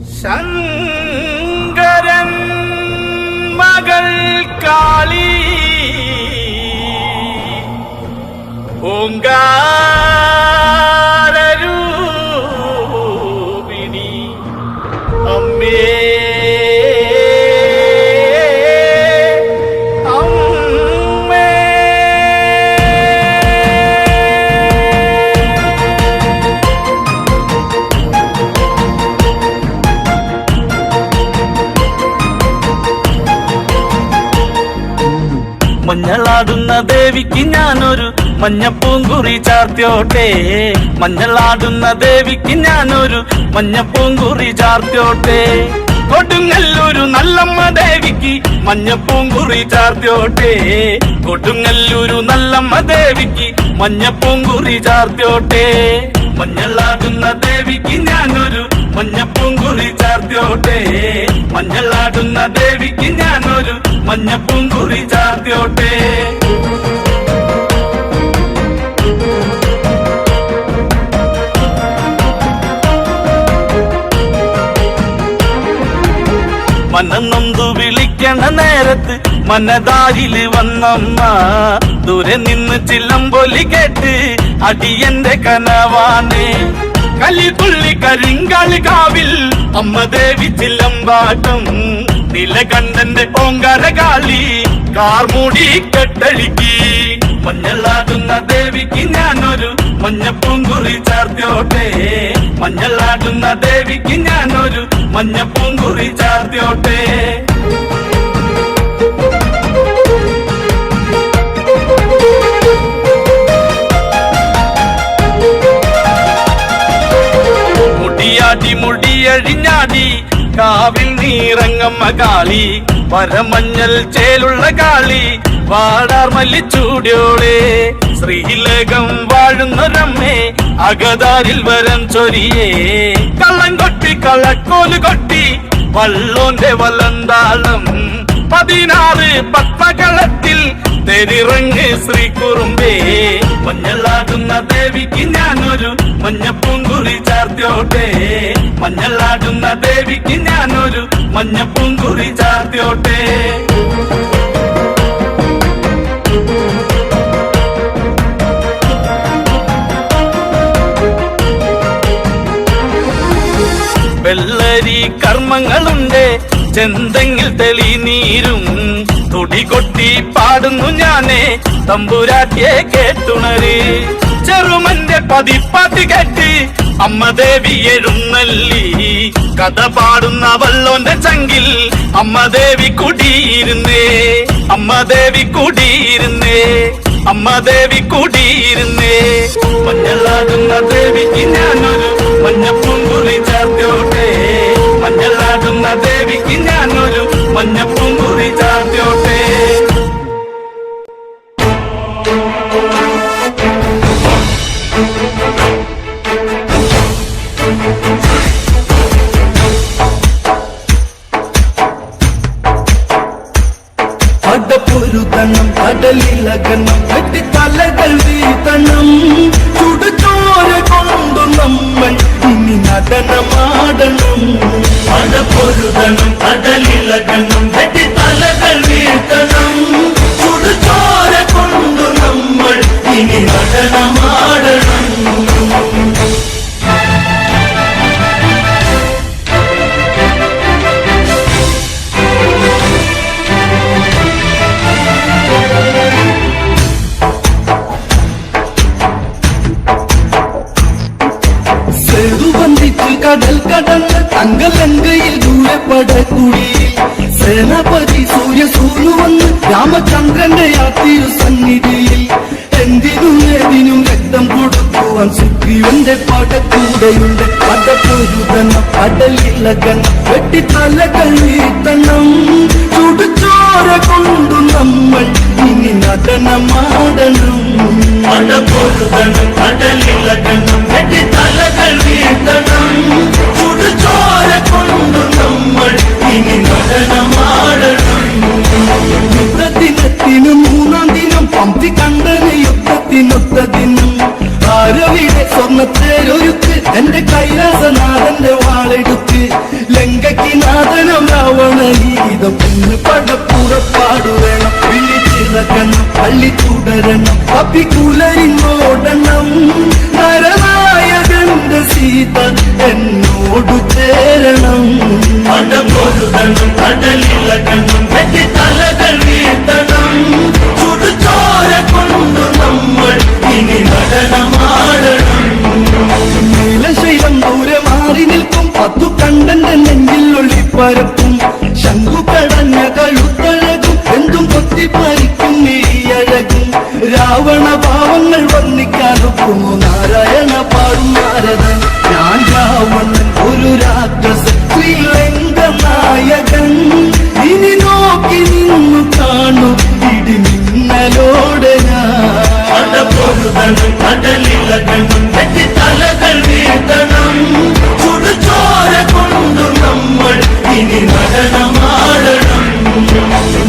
ശങ്കരൻ മകൾ കാളി ഓങ്കാരൂപിണി അമ്മേ മഞ്ഞളാടുന്ന ദേവിക്ക് ഞാനൊരു മഞ്ഞപ്പൂങ്കുറി ചാർത്തിയോട്ടെ. മഞ്ഞളാടുന്ന ദേവിക്ക് ഞാനൊരു മഞ്ഞപ്പൂങ്കുറി ചാർത്തിയോട്ടെ. കൊടുങ്ങല്ലൂരു നല്ലമ്മ ദേവിക്ക് മഞ്ഞപ്പൂങ്കുറി ചാർത്തിയോട്ടെ. കൊടുങ്ങല്ലൂരു നല്ലമ്മ ദേവിക്ക് മഞ്ഞപ്പൂങ്കുറി ചാർത്തിയോട്ടെ. മഞ്ഞളാടുന്ന ദേവിക്ക് ഞാനൊരു മഞ്ഞപ്പൂങ്കുറി ചാർത്തിയോട്ടെ. മഞ്ഞളാടുന്ന ദേവിക്ക് ഞാനൊരു മഞ്ഞപ്പൂങ്കുറി ചാർത്തിയോട്ടെ. മനന്നൊന്തു വിളിക്കണ നേരത്ത് മനതാരില് വന്നമ്മ. ദൂരെ നിന്ന് ചില്ലമ്പൊലി കേട്ട് അടിയന്റെ കനവാണ്. കലിതുള്ളി കരിങ്കാളി കാവിൽ അമ്മ ദേവി ചില്ലമ്പാട്ടം. നീലകണ്ഠന്റെ ഓങ്കാരകാളി കാർമൂടി കെട്ടഴിക്കി. മഞ്ഞളാടുന്ന ദേവിക്ക് ഞാനൊരു മഞ്ഞപ്പൂങ്കുറി ചാർത്തിയോട്ടെ. മഞ്ഞളാടുന്ന ദേവിക്ക് ഞാനൊരു മഞ്ഞപ്പൂങ്കുറി ചാർത്തിയോട്ടെ. മുടിയാടി മുടിയഴിഞ്ഞാടി കാവിൽ നീറങ്ങമ്മ കാളി. പരമഞ്ഞൽ ചേലുള്ള കാളി വാടാർ മല്ലിച്ചൂടിയോളെ. ശ്രീലകം വാഴുന്നൊരമ്മേ അകതാരിൽ വരം ചൊരിയേ. കള്ളം കൊട്ടി കളക്കോല് കൊട്ടി വള്ളോന്റെ വലന്താളം. 16 പത്മകളത്തിൽ തെരിറങ്ങ് ശ്രീകുറുമ്പേ. മഞ്ഞളാടുന്ന ദേവിക്ക് ഞാനൊരു മഞ്ഞപ്പൂങ്കുറി ചാർത്തിയോട്ടെ. മഞ്ഞളാടുന്ന ദേവിക്ക് ഞാനൊരു മഞ്ഞപ്പൂങ്കുറി ചാർത്തിയോട്ടെ. വെള്ളരി കർമ്മങ്ങളുണ്ട് ചെന്തെങ്ങിൽ തെളിനീരും. തുടികൊട്ടി പാടുന്നു ഞാനേ തമ്പുരാട്ടിയെ കേട്ടുണര്. ചെറുമന്റെ പതിപ്പാട്ട് കേട്ട് അമ്മ ദേവി എഴുന്നള്ളി. കഥ പാടുന്ന വള്ളോന്റെ ചങ്കിൽ അമ്മ ദേവി കുടിയിരുന്നേ. അമ്മ ദേവി കുടിയിരുന്നേ. അമ്മ ദേവി കുടിയിരുന്നേ. മഞ്ഞളാടുന്ന ദേവിക്ക് ഞാനൊരു മഞ്ഞപ്പൂങ്കുറി ചാർത്തിയോട്ടെ. മഞ്ഞളാടുന്ന ദേവിക്ക് ഞാനൊരു മഞ്ഞപ്പൂങ്കുറി ചാർത്തിയോട്ടെ. അടപ്പൊരുതണം കടലിലകണം വെട്ടിത്തലകൾ വീഴ്ത്തണം. ചുടുചോര കൊണ്ടു നമ്മൾ ഇനി നടനമാടണം. അടപ്പൊരുതണം കടലിലകണം വെട്ടിത്തലകൾ വീഴ്ത്തണം. ചുടുചോര കൊണ്ടു നമ്മൾ ഇനി നടനമാടണം. കടൽ കടന്ന് തങ്കലങ്കയിൽ ദൂരപ്പടക്കുടിയിൽ സേനാപതി സൂര്യസൂനു വന്ന് രാമചന്ദ്രന്റെ ആ തിരുസന്നിധിയിൽ. എന്തിനും ഏതിനും രക്തം കൊടുക്കുവാൻ സുഗ്രീവന്റെ പടക്കൂടെയുണ്ട്. പടപ്പൊരുതണം കടലിലകണം വെട്ടിത്തലകൾ വീഴ്ത്തണം. ചുടുചോര കൊണ്ടു നമ്മൾ ഇനി നടനമാടണം. പടപ്പൊരുതണം കടലിലകണം വെട്ടിത്തലകൾ വീഴ്ത്തണം. ചുടുചോര കൊണ്ടു നമ്മൾ ഇനി നടനമാടണം. യുദ്ധദിനത്തിനും 3-ാം ദിനം പമ്പി കണ്ടന് യുദ്ധത്തിനൊത്ത ദിനം. ആരവിടെ സ്വർണ്ണത്തേരൊരുക്ക് എന്റെ കൈലാസനാഥന്റെ വാളെടുത്ത്. രാവണ ഗീതം ഇന്ന് പടപ്പുറപ്പാടു വേണം. വിളിച്ചിറക്കണം പള്ളി തുടരണം അപ്പിക്കുലരിങ്ങോടണം. നരനായകന്റെ സീത എന്നോടു ചേരണം. പടപൊരുതണം കടലിളകണം വെട്ടി തലകൾ വീഴ്ത്തണം. ചുടുചോര കൊണ്ടു നമ്മൾ ഇനി നടനമാടണം. നീലശൈലം ദൂരെ മാറി നിൽക്കും 10 കണ്ടന്റെ നെഞ്ചിൽ ഒളിപ്പരപ്പും. ശംഖു കടഞ്ഞ കഴുത്തഴകും എന്തും കൊത്തിപ്പറിക്കും നീയഴകും. രാവണ ഭാവങ്ങൾ വർണ്ണിക്കാനൊക്കുമോ നാരായണ പാടും നാരദൻ. ഞാൻ രാവണൻ ഒരു രാക്ഷസൻ ശ്രീലങ്ക നായകൻ. ഇനി നോക്കി നിന്നു കാണും ഇടിമിന്നലോടെ ഞാൻ. പടപൊരുതണം കടലിളകണം വെട്ടി തലകൾ വീഴ്ത്തണം. ചുടുചോര കൊണ്ടു നമ്മൾ ഇനി നടനമാടണം.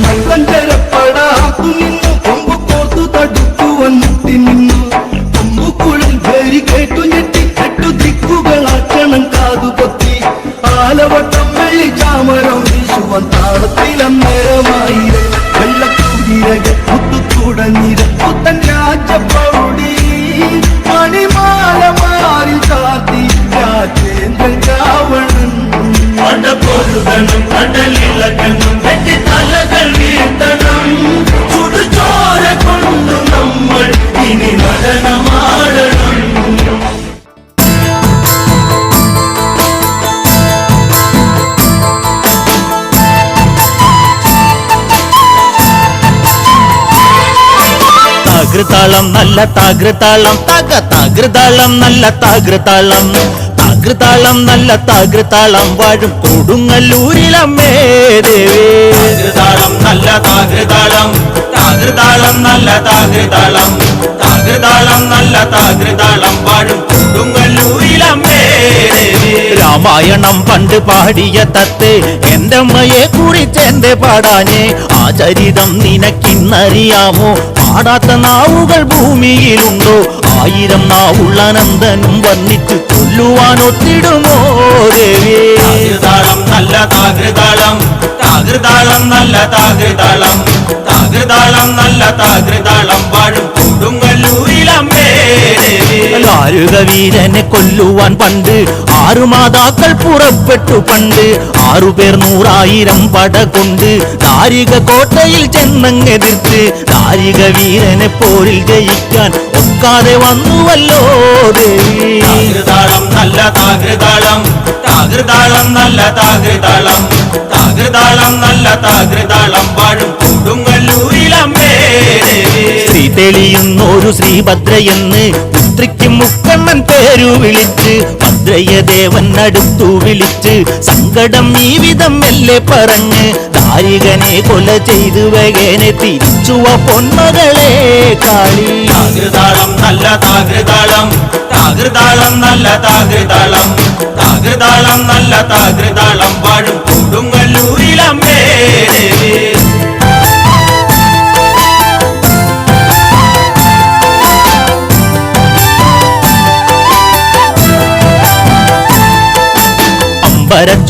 നല്ലഞ്ചരപ്പടാത്തു നിന്നു കൊമ്പു കോർത്തു തടുക്കുവൻ മുട്ടി നിന്നു. കൊമ്പുക്കുഴൽ പേരി കേട്ടു ഞെട്ടി 8 ദിക്കുകളാക്കണം കാതുപൊത്തി. ആലവട്ടം വെള്ളി ചാമരം വീശുവൻ താളത്തിലന്നേരമായി. വെള്ളക്കുതിരകൾ മുത്തുകുടഞ്ഞിര പുത്തൻ രാജപ്രൗഢി. മണിമാല മാറി ചാർത്തി രാജേന്ദ്രൻ രാവണൻ. പടപൊരുതണം കടലിളകണം വെട്ടി തലകൾ വീഴ്ത്തണം. ചുടുചോര കൊണ്ടു നമ്മൾ ഇനി നടനമാടണം. താകൃതാളം നല്ല താകൃതാളം താകൃതാളം നല്ല താകൃതാളം താകൃതാളം നല്ല താകൃതാളം വാഴും കൊടുങ്ങല്ലൂരിലമ്മേ ദേവി. താകൃതാളം നല്ല താകൃതാളം താകൃതാളം നല്ല താകൃതാളം താകൃതാളം നല്ല താകൃതാളം വാഴും കൊടുങ്ങല്ലൂരിലമ്മേ ദേവി. രാമായണം പണ്ട് പാടിയ തത്തേ എന്റെ അമ്മയെ കുറിച്ച് എന്റെ പാടാനേ. ആ ചരിതം നിനക്കിന്നറിയാമോ? പാടാത്ത നാവുകൾ ഭൂമിയിലുണ്ടോ? 1000 നാവുള്ള അനന്തനും വർണ്ണിച്ചു ചൊല്ലുവാൻ ഒത്തിടുമോ ദേവി. താകൃതാളം നല്ല താകൃതാളം താകൃതാളം നല്ല താകൃതാളം താകൃതാളം നല്ല താകൃതാളം വാഴും കൊടുങ്ങല്ലൂരിലമ്മേ ദേവി. ദാരുക വീരനെ കൊല്ലുവാൻ പണ്ട് 6 മാതാക്കൾ പുറപ്പെട്ടു പണ്ട്. 6 പേർ 100,000 പട കൊണ്ട് ദാരിക കോട്ടയിൽ ചെന്നങ്ങെതിർത്ത്. ദാരിക വീരനെ പോരിൽ ജയിക്കാൻ ഒക്കാതെ വന്നുവല്ലോ ദേവി. താകൃതാളം നല്ല താകൃതാളം താകൃതാളം നല്ല താകൃതാളം താകൃതാളം നല്ല താകൃതാളം വാഴും കൊടുങ്ങല്ലൂരിലമ്മേ ദേവി. ശ്രീ തെളിയുന്നൊരു ശ്രീഭദ്രയെന്ന് പുത്രിക്ക് മുക്കണ്ണൻ പേരു വിളിച്ച്. ഭദ്രയ ദേവൻ അടുത്തു വിളിച്ച് സങ്കടം ഈ വിധം മെല്ലെ പറഞ്ഞ്. ദാരികനെ കൊല ചെയ്തു വേഗനെ തിരിച്ചുവ പൊന്മകളെ കാളി. താകൃതാളം നല്ല താകൃതാളം താകൃതാളം നല്ല താകൃതാളം താകൃതാളം നല്ല താകൃതാളം വാഴും കൊടുങ്ങല്ലൂരിലമ്മേ ദേവി.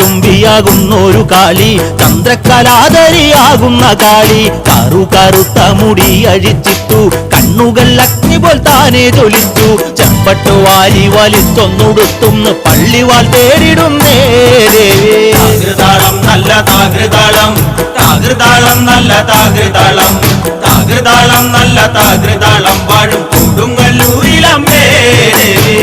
ചുംബിയാകുന്നൊരു കാളി ചന്ദ്രകലാധരിയാകുന്ന കാളി. കറുത്ത മുടി അഴിച്ചിട്ടു കണ്ണുകൾ അഗ്നി പോൽ താനെ ജ്വലിച്ചു. ചെമ്പട്ടു വാരി വലിച്ചൊന്നുടുത്തുന്ന് പള്ളിവാൾ തേടിടുന്നേ ദേവി. താകൃതാളം നല്ല താകൃതാളം താകൃതാളം നല്ല താകൃതാളം താകൃതാളം നല്ല താകൃതാളം വാഴും കൊടുങ്ങല്ലൂരിലമ്മേ ദേവി.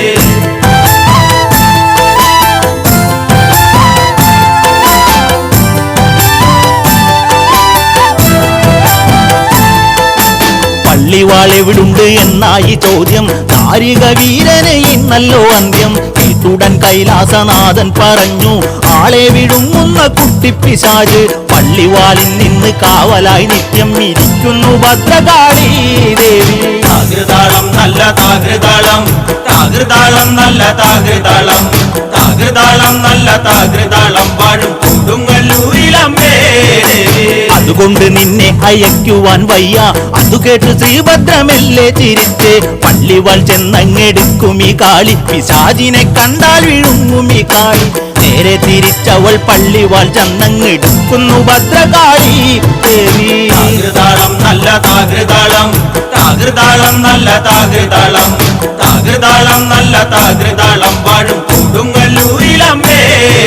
പള്ളിവാളെവിടുണ്ട് എന്നായി ചോദ്യം. ദാരിക വീരനെ ഇന്നല്ലോ അന്ത്യം. കേട്ടുടൻ കൈലാസനാഥൻ പറഞ്ഞു ആളെ വിഴുങ്ങുന്ന കുട്ടിപ്പിശാച്. പള്ളിവാളിൽ നിന്ന് കാവലായി നിത്യം ഇരിക്കുന്നു ഭദ്രകാളി ദേവി. താകൃതാളം നല്ല താകൃതാളം താകൃതാളം നല്ല താകൃതാളം താകൃതാളം നല്ല താകൃതാളം വാഴും കൊടുങ്ങല്ലൂരിലമ്മേ ദേവി. അതുകൊണ്ട് നിന്നെ അയക്കുവാൻ വയ്യ. അതു കേട്ട് ശ്രീഭദ്രമെല്ലെ ചിരിച്ച് പള്ളിവാൾ ചെന്നങ്ങെടുക്കും ഈ കാളി. പിശാചിനെ കണ്ടാൽ വിഴുങ്ങും ഈ കാളി. നേരെ തിരിച്ചവൾ പള്ളിവാൾ ചന്നങ്ങിടുക്കുന്നു ഭദ്രകാളി ദേവി. താകൃതാളം നല്ല താകൃതാളം, താകൃതാളം നല്ല താകൃതാളം, താകൃതാളം നല്ല താകൃതാളം വാഴും കൊടുങ്ങല്ലൂരിലമ്മേ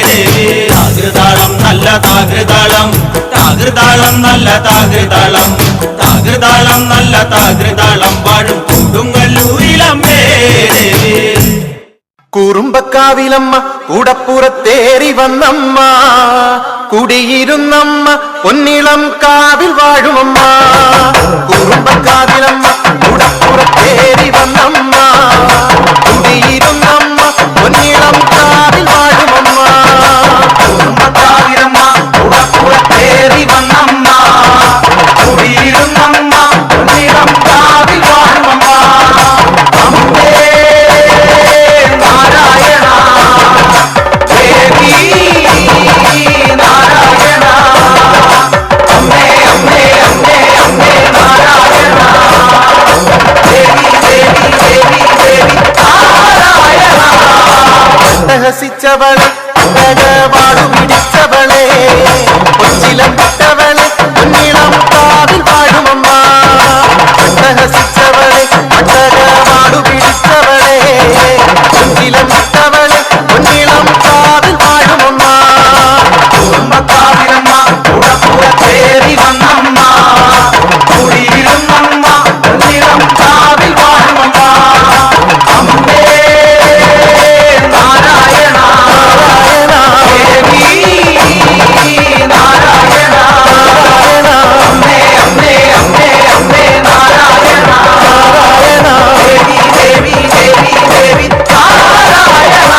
ദേവി. താകൃതാളം നല്ല താകൃതാളം, താകൃതാളം നല്ല താകൃതാളം, താകൃതാളം നല്ല താകൃതാളം വാഴും കൊടുങ്ങല്ലൂരിലമ്മേ ദേവി. കുറുമ്പക്കാവിലമ്മ കൂടപ്പുറത്തേറി വന്നമ്മ, കുടിയിരുന്നമ്മ പൊന്നിളം കാവിൽ വാഴുമമ്മ. കുറുമ്പക്കാവിലമ്മ കൂടപ്പുറത്തേറി വന്നമ്മ, കുടിയിരുന്നമ്മ പൊന്നിളം കാവിൽ വാഴുമമ്മ. കുറുമ്പക്കാവിലമ്മ കൂടപ്പുറത്തേറി വന്നമ്മ, കുടിയിരുന്നമ്മ പൊന്നിളം കാവിൽ വാഴുമമ്മ. ഹസിച്ചവളെ പാടു പിടിച്ചവളെ, കൊച്ചിലം വിട്ടവളെ പൊന്നിളം കാവിൽ വാഴുമമ്മ. ഹസിച്ചവളെ പാടു പിടിച്ചവളെ, കൊച്ചിലം വിട്ടവളെ പൊന്നിളം കാവിൽ വാഴുമമ്മ. കുറുമ്പക്കാവിലമ്മ കൂടപ്പുറത്തേറി വന്നമ്മ, കുടിയിരുന്നമ്മ പൊന്നിളം കാവിൽ വാഴുമമ്മ. അമ്മേ നാരായണ ദേവി നാരായണ, അമ്മേ അമ്മേ അമ്മേ അമ്മേ നാരായണ ദേവി ദേവി ദേവി ദേവി നാരായണ.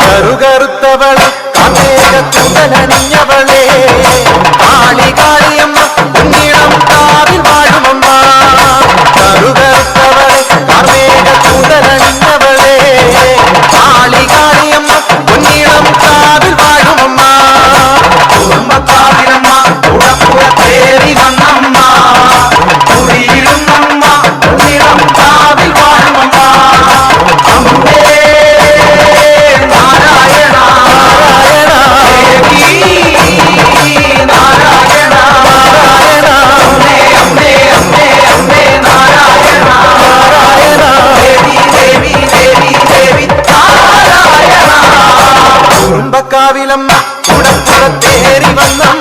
കറുകറുത്തവളെ കാമേകത്തുണ്ടലണിഞ്ഞവളെ, കാളികാളിയമ്മ പൊന്നിളം കാവിൽ വാഴുമമ്മ. കറുകറുത്തവളെ കാമേകത്തുണ്ടലണിഞ്ഞവളെ, കാളികാളിയമ്മ പൊന്നിളം കാവിൽ വാഴുമമ്മ. കുറുമ്പക്കാവിലമ്മ കൂടപ്പുറത്തേറി വന്നമ്മ, കുടിയിരുന്നമ്മ പൊന്നിളം കാവിൽ വാഴുമമ്മ. അമ്മേ നാരായണ ദേവി നാരായണ, അമ്മേ അമ്മേ അമ്മേ അമ്മേ നാരായണ ദേവി ദേവി ദേവി ദേവി നാരായണ. കുറുമ്പക്കാവിലമ്മ കൂടപ്പുറത്തേറി വന്നമ്മ,